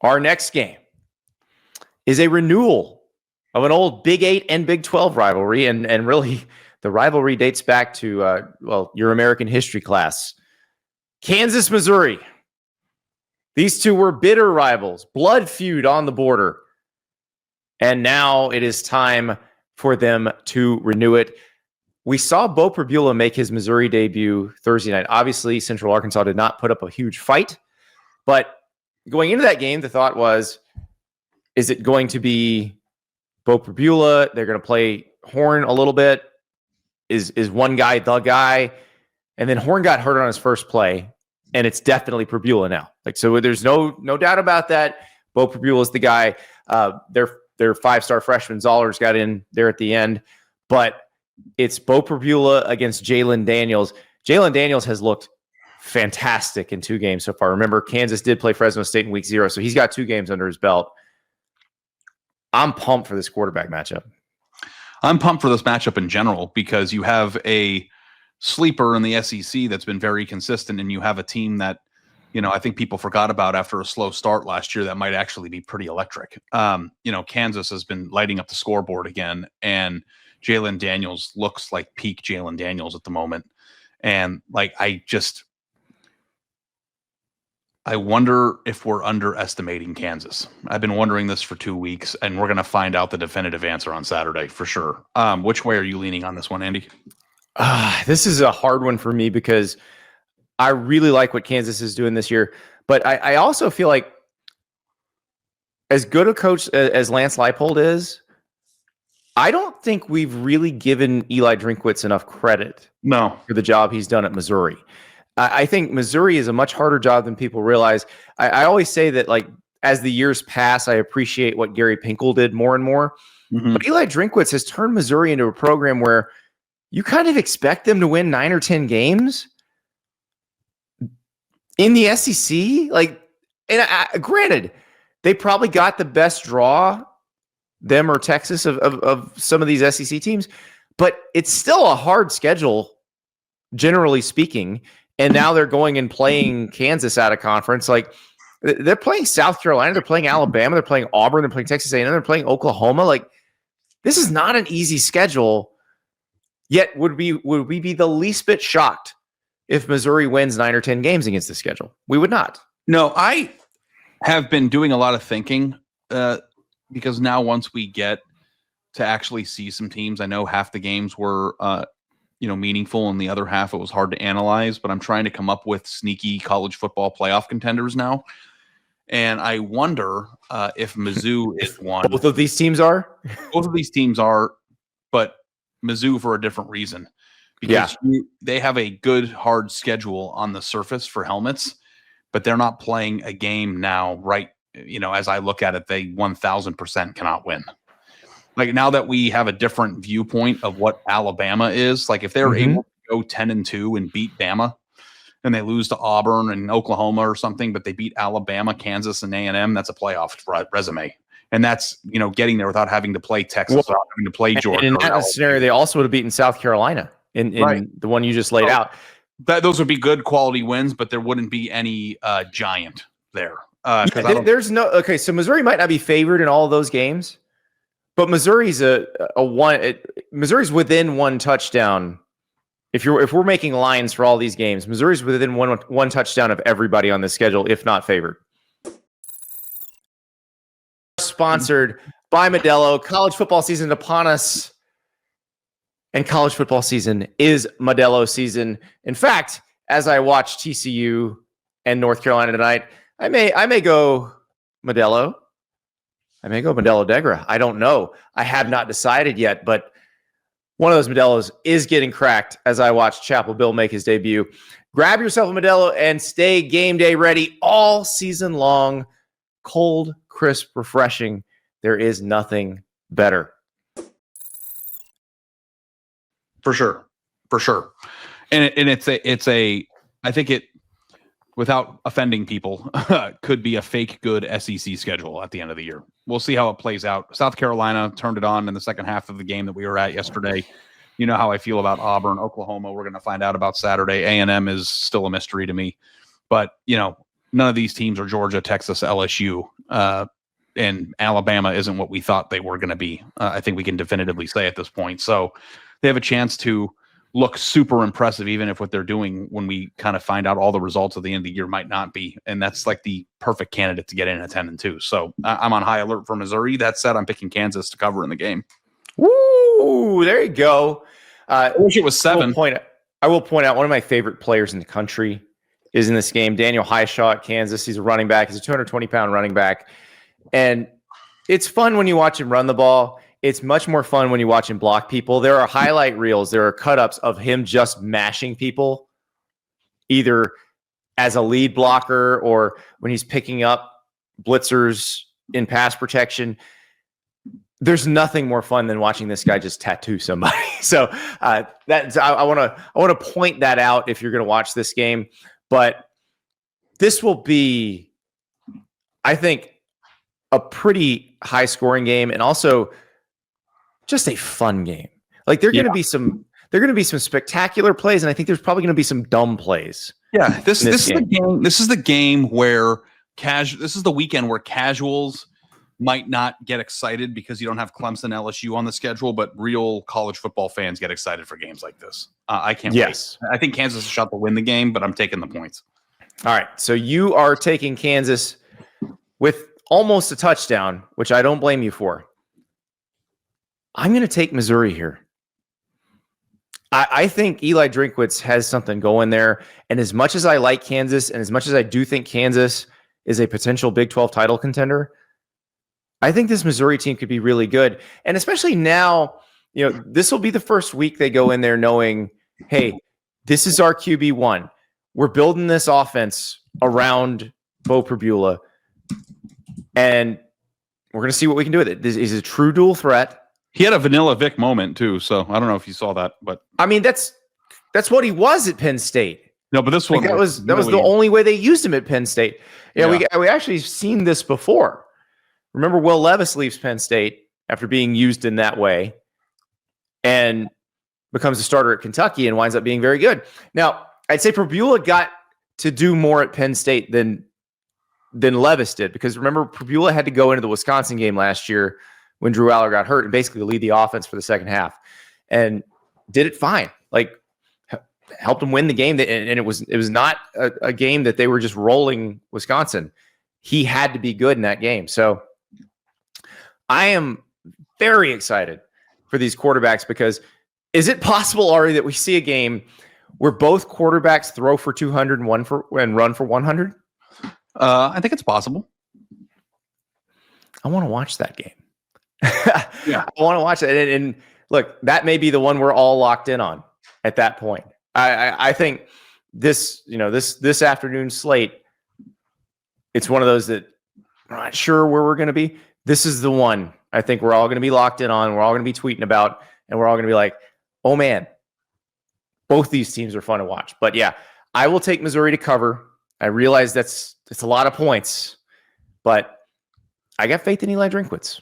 Our next game is a renewal of an old Big 8 and Big 12 rivalry. And really, the rivalry dates back to, your American history class. Kansas, Missouri. These two were bitter rivals, blood feud on the border. And now it is time for them to renew it. We saw Beau Pribula make his Missouri debut Thursday night. Obviously, Central Arkansas did not put up a huge fight. But going into that game, the thought was, is it going to be Beau Pribula? They're going to play Horn a little bit. Is one guy the guy? And then Horn got hurt on his first play, and it's definitely Pribula now. So there's no doubt about that. Beau Pribula is the guy. Their five-star freshman Zollers got in there at the end, but it's Beau Pribula against Jalon Daniels. Jalon Daniels has looked fantastic in 2 games so far. Remember, Kansas did play Fresno State in week 0, so he's got 2 games under his belt. I'm pumped for this quarterback matchup. I'm pumped for this matchup in general because you have a sleeper in the SEC that's been very consistent, and you have a team that, I think people forgot about after a slow start last year that might actually be pretty electric. Kansas has been lighting up the scoreboard again, and Jalon Daniels looks like peak Jalon Daniels at the moment. And I wonder if we're underestimating Kansas. I've been wondering this for 2 weeks, and we're going to find out the definitive answer on Saturday for sure. Which way are you leaning on this one, Andy? This is a hard one for me because I really like what Kansas is doing this year. But I also feel like as good a coach as Lance Leipold is, I don't think we've really given Eli Drinkwitz enough credit for the job he's done at Missouri. I think Missouri is a much harder job than people realize. I always say that, as the years pass, I appreciate what Gary Pinkel did more and more. Mm-hmm. But Eli Drinkwitz has turned Missouri into a program where you kind of expect them to win 9 or 10 games in the SEC. Granted, they probably got the best draw, them or Texas, of some of these SEC teams, but it's still a hard schedule, generally speaking. And now they're going and playing Kansas out of conference. They're playing South Carolina, they're playing Alabama, they're playing Auburn, they're playing Texas A&M, they're playing Oklahoma. This is not an easy schedule. Yet, would we be the least bit shocked if Missouri wins 9 or 10 games against the schedule? We would not. No, I have been doing a lot of thinking because now once we get to actually see some teams, I know half the games were meaningful, and the other half it was hard to analyze, but I'm trying to come up with sneaky college football playoff contenders now. And I wonder if Mizzou is one. Both of these teams are? Both of these teams are, but Mizzou for a different reason. Because they have a good, hard schedule on the surface for helmets, but they're not playing a game now, right? As I look at it, they 1,000% cannot win. Now that we have a different viewpoint of what Alabama is, if they're able to go 10-2 and beat Bama, and they lose to Auburn and Oklahoma or something, but they beat Alabama, Kansas, and A&M, that's a playoff resume. And that's, getting there without having to play Texas, without having to play Georgia. In that scenario, they also would have beaten South Carolina in the one you just laid out. Those would be good quality wins, but there wouldn't be any giant there. There's no – okay, so Missouri might not be favored in all of those games. But Missouri's Missouri's within 1 touchdown. If we're making lines for all these games, Missouri's within one touchdown of everybody on this schedule, if not favored. Sponsored by Modelo. College football season upon us, and college football season is Modelo season. In fact, as I watch TCU and North Carolina tonight, I may go Modelo. I may go Modelo Negra. I don't know. I have not decided yet, but one of those Modelos is getting cracked as I watch Chapel Bill make his debut. Grab yourself a Modelo and stay game day ready all season long. Cold, crisp, refreshing. There is nothing better. For sure. And it's a I think it, without offending people, could be a fake good SEC schedule at the end of the year. We'll see how it plays out. South Carolina turned it on in the second half of the game that we were at yesterday. You know how I feel about Auburn, Oklahoma. We're going to find out about Saturday. A&M is still a mystery to me. But, none of these teams are Georgia, Texas, LSU, and Alabama isn't what we thought they were going to be. I think we can definitively say at this point. So they have a chance to look super impressive, even if what they're doing when we kind of find out all the results at the end of the year might not be. And that's like the perfect candidate to get in at 10-2. So I'm on high alert for Missouri. That said, I'm picking Kansas to cover in the game. Woo! There you go. I wish it was 7. I will point out one of my favorite players in the country is in this game, Daniel Highshaw at Kansas. He's a running back. He's a 220-pound running back. And it's fun when you watch him run the ball. It's much more fun when you watch him block people. There are highlight reels. There are cut-ups of him just mashing people, either as a lead blocker or when he's picking up blitzers in pass protection. There's nothing more fun than watching this guy just tattoo somebody. So I want to point that out if you're going to watch this game. But this will be, I think, a pretty high scoring game and also just a fun game. Like there are going to be some spectacular plays, and I think there's probably going to be some dumb plays. Yeah, this is the game. This is the game where this is the weekend where casuals might not get excited because you don't have Clemson, LSU on the schedule, but real college football fans get excited for games like this. I can't wait. I think Kansas is a shot to win the game, but I'm taking the points. All right, so you are taking Kansas with almost a touchdown, which I don't blame you for. I'm going to take Missouri here. I think Eli Drinkwitz has something going there. And as much as I like Kansas, and as much as I do think Kansas is a potential Big 12 title contender, I think this Missouri team could be really good. And especially now, this will be the first week they go in there knowing, hey, this is our QB1. We're building this offense around Beau Pribula. And we're going to see what we can do with it. This is a true dual threat. He had a Vanilla Vic moment too, so I don't know if you saw that, but I mean that's what he was at Penn State. No, but this one that was the only way they used him at Penn State. We actually seen this before. Remember, Will Levis leaves Penn State after being used in that way, and becomes a starter at Kentucky and winds up being very good. Now, I'd say Pribula got to do more at Penn State than Levis did, because remember, Pribula had to go into the Wisconsin game last year when Drew Aller got hurt and basically lead the offense for the second half, and did it fine. Like helped them win the game, and it was not a game that they were just rolling Wisconsin. He had to be good in that game. So I am very excited for these quarterbacks, because is it possible, Ari, that we see a game where both quarterbacks throw for 200 and run for 100? I think it's possible. I want to watch that game. Yeah, I want to watch it. And look, that may be the one we're all locked in on at that point. I think this afternoon slate, it's one of those that we're not sure where we're going to be. This is the one I think we're all going to be locked in on. We're all going to be tweeting about, and we're all going to be like, oh man, both these teams are fun to watch. But yeah, I will take Missouri to cover. I realize it's a lot of points, but I got faith in Eli Drinkwitz.